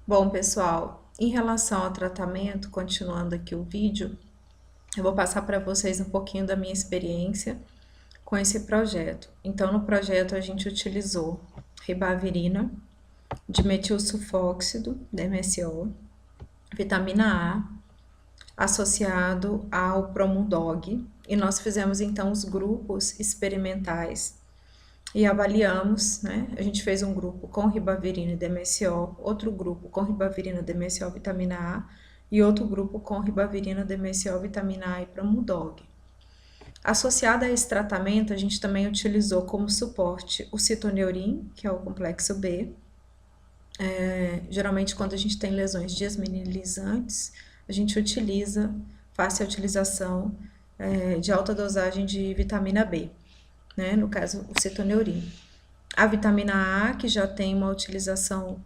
Bom, pessoal, em relação ao tratamento, continuando aqui o vídeo, eu vou passar para vocês um pouquinho da minha experiência com esse projeto. Então, no projeto a gente utilizou ribavirina, dimetilsulfóxido, DMSO, vitamina A, associado ao Promudog, e nós fizemos então os grupos experimentais e avaliamos, né? A gente fez um grupo com ribavirina e DMSO, outro grupo com ribavirina, DMSO, vitamina A e outro grupo com ribavirina, DMSO, vitamina A e Promudog. Associado a esse tratamento, a gente também utilizou como suporte o citoneurin, que é o complexo B. Geralmente, quando a gente tem lesões desmineralizantes, a gente faz a utilização de alta dosagem de vitamina B, né? No caso, o citoneurin. A vitamina A, que já tem uma utilização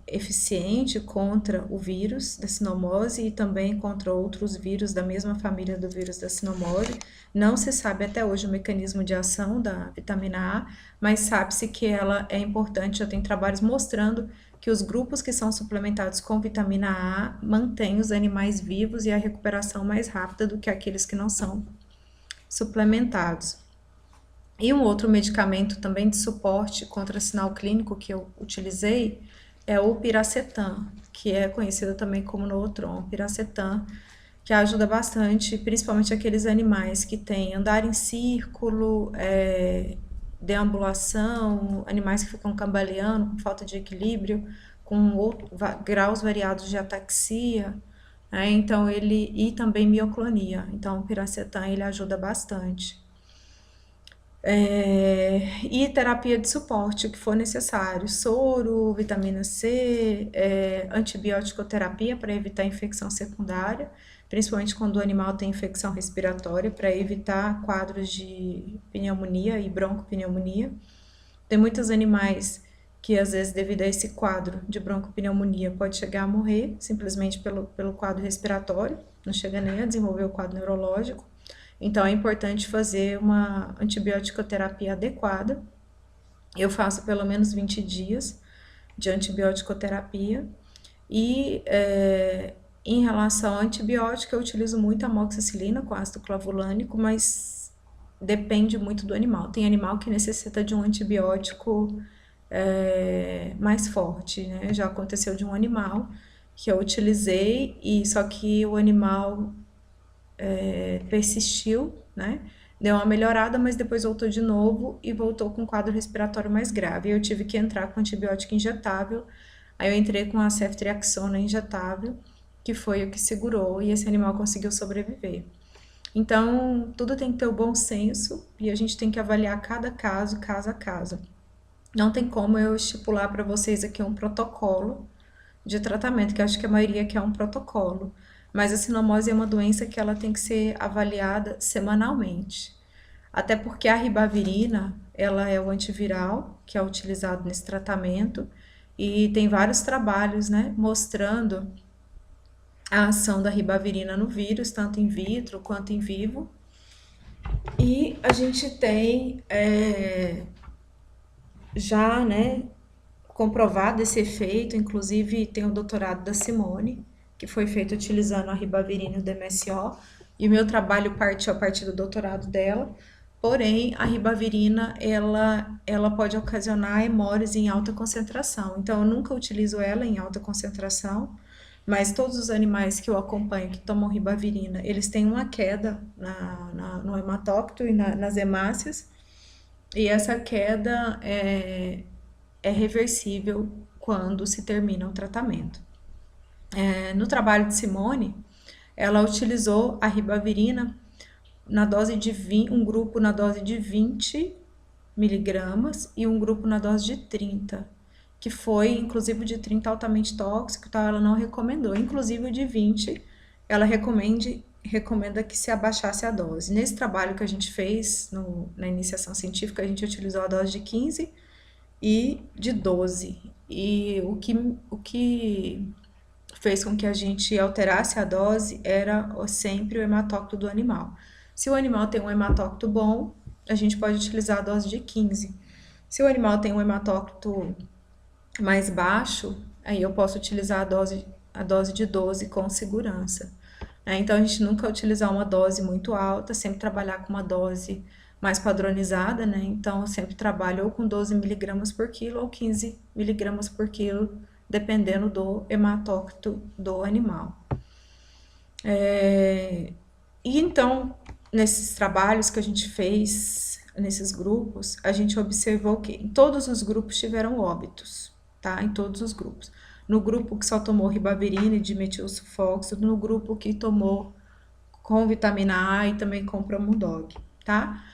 eficiente contra o vírus da sinomose e também contra outros vírus da mesma família do vírus da sinomose. Não se sabe até hoje o mecanismo de ação da vitamina A, mas sabe-se que ela é importante, já tem trabalhos mostrando que os grupos que são suplementados com vitamina A mantêm os animais vivos e a recuperação mais rápida do que aqueles que não são suplementados. E um outro medicamento também de suporte contra sinal clínico que eu utilizei é o piracetam, que é conhecido também como Nootron, piracetam, que ajuda bastante, principalmente aqueles animais que têm andar em círculo, deambulação, animais que ficam cambaleando, com falta de equilíbrio, com graus variados de ataxia, né? Então e também mioclonia. Então o piracetam ele ajuda bastante. E terapia de suporte, o que for necessário, soro, vitamina C, antibiótico-terapia para evitar infecção secundária, principalmente quando o animal tem infecção respiratória, para evitar quadros de pneumonia e broncopneumonia. Tem muitos animais que, às vezes, devido a esse quadro de broncopneumonia, pode chegar a morrer simplesmente pelo quadro respiratório, não chega nem a desenvolver o quadro neurológico. Então, é importante fazer uma antibiótico-terapia adequada. Eu faço pelo menos 20 dias de antibiótico-terapia. E em relação ao antibiótico, eu utilizo muito amoxicilina com ácido clavulânico, mas depende muito do animal. Tem animal que necessita de um antibiótico mais forte, né? Já aconteceu de um animal que eu utilizei, e só que o animal persistiu, né? Deu uma melhorada, mas depois voltou de novo e voltou com um quadro respiratório mais grave. Eu tive que entrar com antibiótico injetável. Aí eu entrei com a ceftriaxona injetável, que foi o que segurou, e esse animal conseguiu sobreviver. Então, tudo tem que ter o bom senso e a gente tem que avaliar cada caso, caso a caso. Não tem como eu estipular para vocês aqui um protocolo de tratamento, que eu acho que a maioria quer um protocolo. Mas a sinomose é uma doença que ela tem que ser avaliada semanalmente. Até porque a ribavirina, ela é o antiviral que é utilizado nesse tratamento, e tem vários trabalhos, né, mostrando a ação da ribavirina no vírus, tanto in vitro quanto em vivo. E a gente tem já, né, comprovado esse efeito, inclusive tem o doutorado da Simone, que foi feito utilizando a ribavirina e o DMSO, e o meu trabalho partiu a partir do doutorado dela. Porém, a ribavirina, ela pode ocasionar hemólise em alta concentração. Então, eu nunca utilizo ela em alta concentração, mas todos os animais que eu acompanho que tomam ribavirina, eles têm uma queda no hematócrito e nas hemácias, e essa queda é reversível quando se termina o tratamento. No trabalho de Simone, ela utilizou a ribavirina na dose de 20, um grupo na dose de 20 miligramas e um grupo na dose de 30, que foi, inclusive, o de 30 altamente tóxico, então ela não recomendou. Inclusive, o de 20, ela recomenda que se abaixasse a dose. Nesse trabalho que a gente fez na iniciação científica, a gente utilizou a dose de 15 e de 12. E o que fez com que a gente alterasse a dose era sempre o hematócrito do animal. Se o animal tem um hematócrito bom, a gente pode utilizar a dose de 15. Se o animal tem um hematócrito mais baixo, aí eu posso utilizar a dose de 12 com segurança. Então, a gente nunca utilizar uma dose muito alta, sempre trabalhar com uma dose mais padronizada, né? Então, eu sempre trabalho ou com 12 miligramas por quilo ou 15 miligramas por quilo, dependendo do hematócrito do animal. E então, nesses trabalhos que a gente fez, nesses grupos, a gente observou que em todos os grupos tiveram óbitos, tá? Em todos os grupos. No grupo que só tomou ribavirina e dimetilsulfóxido, no grupo que tomou com vitamina A e também com Promudog, tá?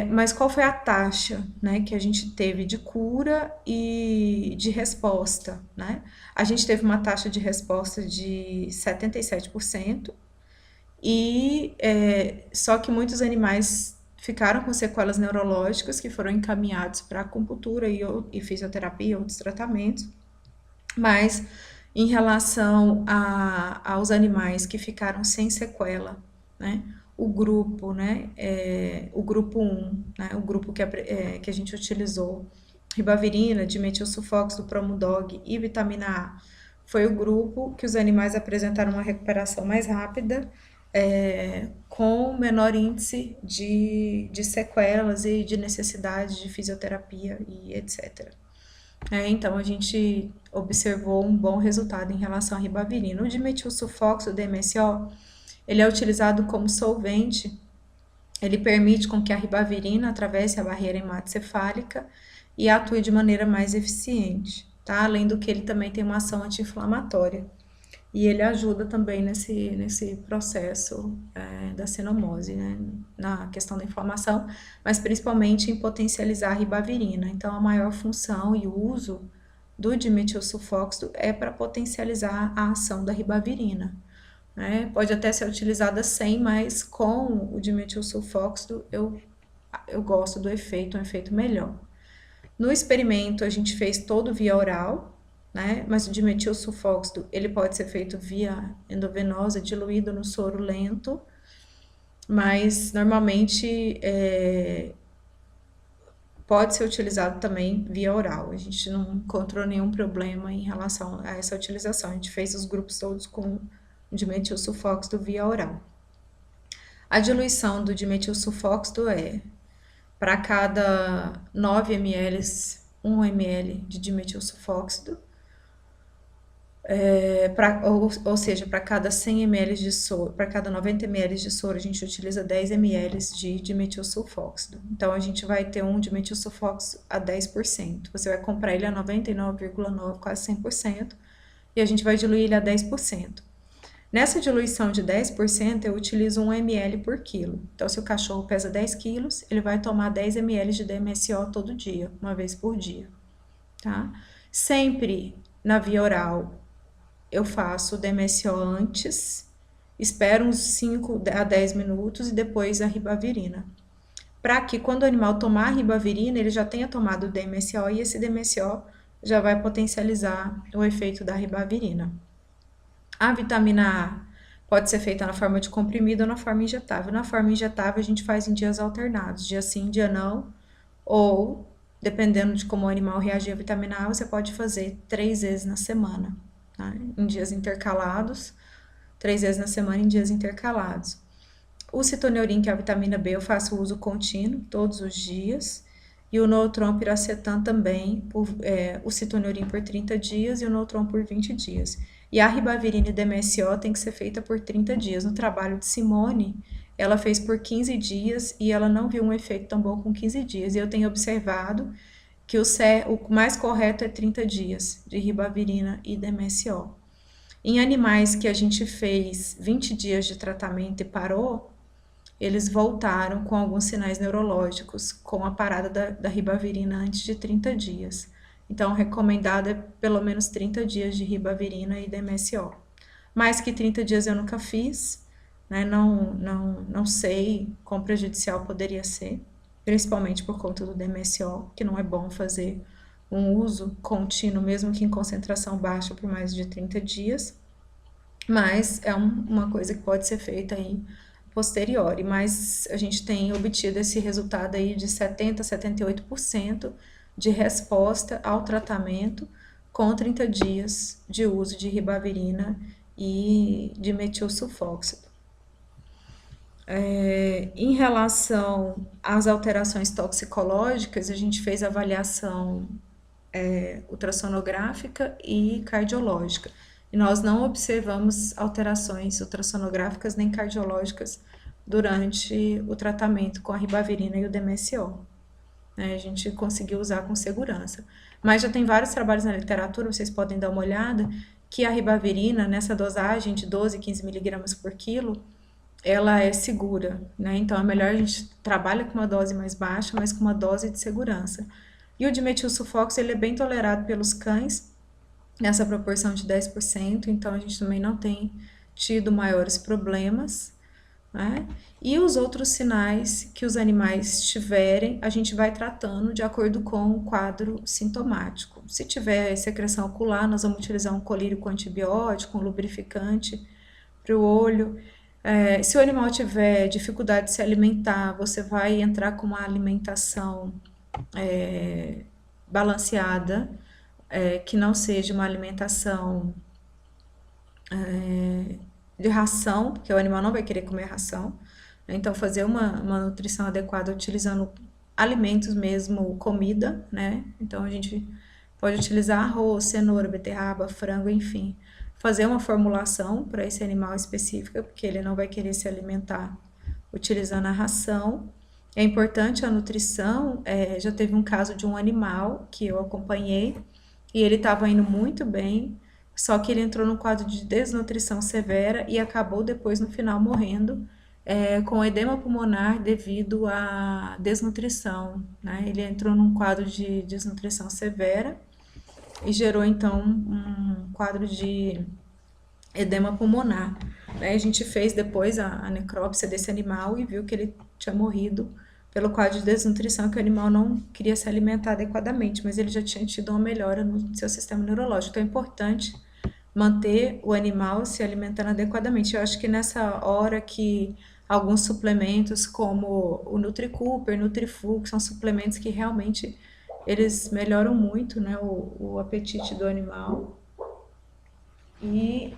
Mas qual foi a taxa, né, que a gente teve de cura e de resposta, né? A gente teve uma taxa de resposta de 77%, só que muitos animais ficaram com sequelas neurológicas que foram encaminhados para acupuntura e fisioterapia e outros tratamentos, mas em relação aos animais que ficaram sem sequela, né? O grupo, né? O grupo 1, né? O grupo que a gente utilizou ribavirina, dimetilsulfóxido, Promudog e vitamina A, foi o grupo que os animais apresentaram uma recuperação mais rápida, com menor índice de sequelas e de necessidade de fisioterapia e etc. Então, a gente observou um bom resultado em relação à ribavirina. O dimetilsulfóxido, DMSO, ele é utilizado como solvente, ele permite com que a ribavirina atravesse a barreira hematocefálica e atue de maneira mais eficiente, tá? Além do que ele também tem uma ação anti-inflamatória. E ele ajuda também nesse processo da sinomose, né? Na questão da inflamação, mas principalmente em potencializar a ribavirina. Então, a maior função e o uso do dimetilsulfóxido é para potencializar a ação da ribavirina, né? Pode até ser utilizada sem, mas com o dimetilsulfóxido eu gosto do efeito, um efeito melhor. No experimento, a gente fez todo via oral, né? Mas o dimetilsulfóxido, ele pode ser feito via endovenosa, diluído no soro lento, mas normalmente pode ser utilizado também via oral. A gente não encontrou nenhum problema em relação a essa utilização. A gente fez os grupos todos com dimetilsulfóxido via oral. A diluição do dimetilsulfóxido é para cada 9 ml, 1 ml de dimetilsulfóxido, ou seja, para cada 100 ml de soro, para cada 90 ml de soro, a gente utiliza 10 ml de dimetilsulfóxido. Então, a gente vai ter um dimetilsulfóxido a 10%. Você vai comprar ele a 99,9%, quase 100%, e a gente vai diluir ele a 10%. Nessa diluição de 10%, eu utilizo 1 ml por quilo. Então, se o cachorro pesa 10 quilos, ele vai tomar 10 ml de DMSO todo dia, uma vez por dia, tá? Sempre na via oral, eu faço o DMSO antes, espero uns 5 a 10 minutos e depois a ribavirina. Para que quando o animal tomar a ribavirina, ele já tenha tomado o DMSO e esse DMSO já vai potencializar o efeito da ribavirina. A vitamina A pode ser feita na forma de comprimido ou na forma injetável. Na forma injetável, a gente faz em dias alternados, dia sim, dia não, ou, dependendo de como o animal reagir à vitamina A, você pode fazer 3 vezes na semana, tá? Em dias intercalados, 3 vezes na semana em dias intercalados. O citoneurin, que é a vitamina B, eu faço uso contínuo, todos os dias, e o Nootron piracetam também, o citoneurin por 30 dias e o Nootron por 20 dias. E a ribavirina e DMSO tem que ser feita por 30 dias. No trabalho de Simone, ela fez por 15 dias e ela não viu um efeito tão bom com 15 dias. E eu tenho observado que o mais correto é 30 dias de ribavirina e DMSO. Em animais que a gente fez 20 dias de tratamento e parou, eles voltaram com alguns sinais neurológicos com a parada da ribavirina antes de 30 dias. Então, recomendado é pelo menos 30 dias de ribavirina e DMSO. Mais que 30 dias eu nunca fiz, né? Não sei quão prejudicial poderia ser, principalmente por conta do DMSO, que não é bom fazer um uso contínuo, mesmo que em concentração baixa, por mais de 30 dias. Mas é uma coisa que pode ser feita aí posteriori, mas a gente tem obtido esse resultado aí de 70% a 78% de resposta ao tratamento com 30 dias de uso de ribavirina e de metilsulfóxido. Em relação às alterações toxicológicas, a gente fez avaliação ultrassonográfica e cardiológica. E nós não observamos alterações ultrassonográficas nem cardiológicas durante o tratamento com a ribavirina e o DMSO. A gente conseguiu usar com segurança. Mas já tem vários trabalhos na literatura, vocês podem dar uma olhada, que a ribavirina, nessa dosagem de 12, 15 miligramas por quilo, ela é segura, né? Então é melhor a gente trabalha com uma dose mais baixa, mas com uma dose de segurança. E o dimetilsulfóxido, ele é bem tolerado pelos cães, nessa proporção de 10%, então a gente também não tem tido maiores problemas, né? E os outros sinais que os animais tiverem, a gente vai tratando de acordo com o quadro sintomático. Se tiver secreção ocular, nós vamos utilizar um colírio com antibiótico, um lubrificante para o olho. Se o animal tiver dificuldade de se alimentar, você vai entrar com uma alimentação balanceada, que não seja uma alimentação de ração, porque o animal não vai querer comer ração. Então, fazer uma nutrição adequada utilizando alimentos mesmo, comida, né? Então, a gente pode utilizar arroz, cenoura, beterraba, frango, enfim. Fazer uma formulação para esse animal específica, porque ele não vai querer se alimentar utilizando a ração. É importante a nutrição. Já teve um caso de um animal que eu acompanhei e ele estava indo muito bem, só que ele entrou num quadro de desnutrição severa e acabou depois, no final, morrendo com edema pulmonar devido à desnutrição, né? Ele entrou num quadro de desnutrição severa e gerou, então, um quadro de edema pulmonar, né? A gente fez depois a necrópsia desse animal e viu que ele tinha morrido pelo quadro de desnutrição, que o animal não queria se alimentar adequadamente, mas ele já tinha tido uma melhora no seu sistema neurológico. Então é importante manter o animal se alimentando adequadamente. Eu acho que nessa hora que alguns suplementos como o Nutri-Cooper, Nutri-Full, que são suplementos que realmente eles melhoram muito, né, o apetite do animal e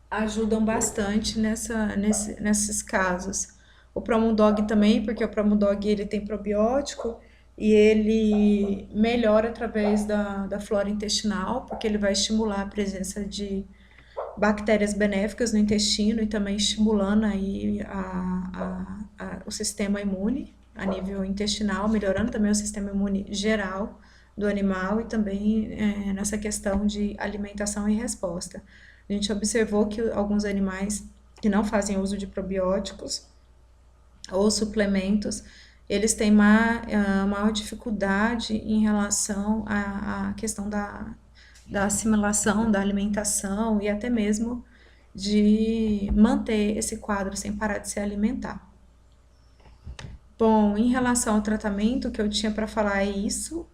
ajudam bastante nesses casos. O Promundog também, porque o Promundog ele tem probiótico e ele melhora através da flora intestinal, porque ele vai estimular a presença de bactérias benéficas no intestino e também estimulando aí o sistema imune a nível intestinal, melhorando também o sistema imune geral do animal e também nessa questão de alimentação e resposta. A gente observou que alguns animais que não fazem uso de probióticos ou suplementos, eles têm maior dificuldade em relação à questão da assimilação, da alimentação e até mesmo de manter esse quadro sem parar de se alimentar. Bom, em relação ao tratamento, o que eu tinha para falar é isso.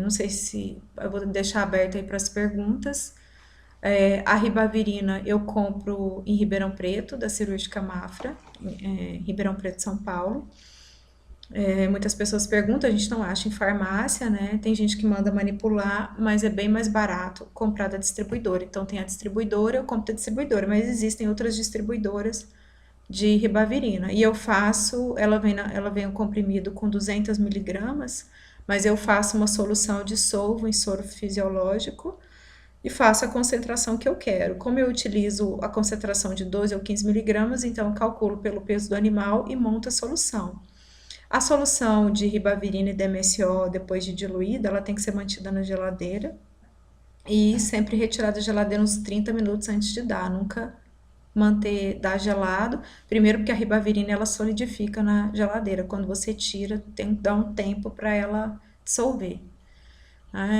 Não sei se eu vou deixar aberto aí para as perguntas. A ribavirina eu compro em Ribeirão Preto, da Cirúrgica Mafra, Ribeirão Preto, São Paulo. Muitas pessoas perguntam, a gente não acha em farmácia, né? Tem gente que manda manipular, mas é bem mais barato comprar da distribuidora. Então tem a distribuidora, eu compro da distribuidora, mas existem outras distribuidoras de ribavirina. E eu faço, ela vem um comprimido com 200 miligramas, mas eu faço uma solução, dissolvo em soro fisiológico e faço a concentração que eu quero. Como eu utilizo a concentração de 12 ou 15 miligramas, então eu calculo pelo peso do animal e monto a solução. A solução de ribavirina e DMSO, depois de diluída, ela tem que ser mantida na geladeira e sempre retirada da geladeira uns 30 minutos antes de dar, nunca dar gelado. Primeiro porque a ribavirina ela solidifica na geladeira, quando você tira tem que dar um tempo para ela dissolver.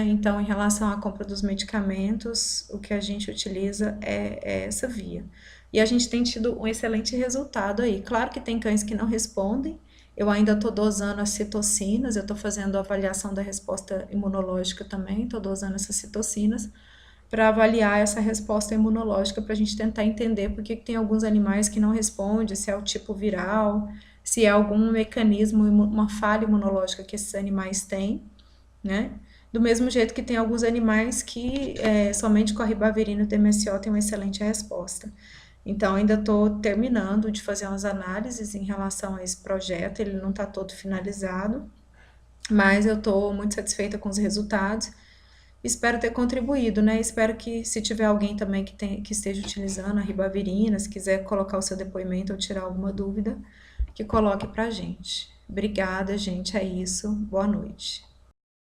Então, em relação à compra dos medicamentos, o que a gente utiliza é essa via. E a gente tem tido um excelente resultado aí. Claro que tem cães que não respondem, eu ainda estou dosando as citocinas, eu estou fazendo a avaliação da resposta imunológica também, estou dosando essas citocinas para avaliar essa resposta imunológica, para a gente tentar entender por que tem alguns animais que não respondem, se é o tipo viral, se é algum mecanismo, uma falha imunológica que esses animais têm, né? Do mesmo jeito que tem alguns animais que somente com a ribavirina e o DMSO tem uma excelente resposta. Então, ainda estou terminando de fazer umas análises em relação a esse projeto, ele não está todo finalizado, mas eu estou muito satisfeita com os resultados. Espero ter contribuído, né? Espero que se tiver alguém também que esteja utilizando a ribavirina, se quiser colocar o seu depoimento ou tirar alguma dúvida, que coloque pra gente. Obrigada, gente. É isso. Boa noite.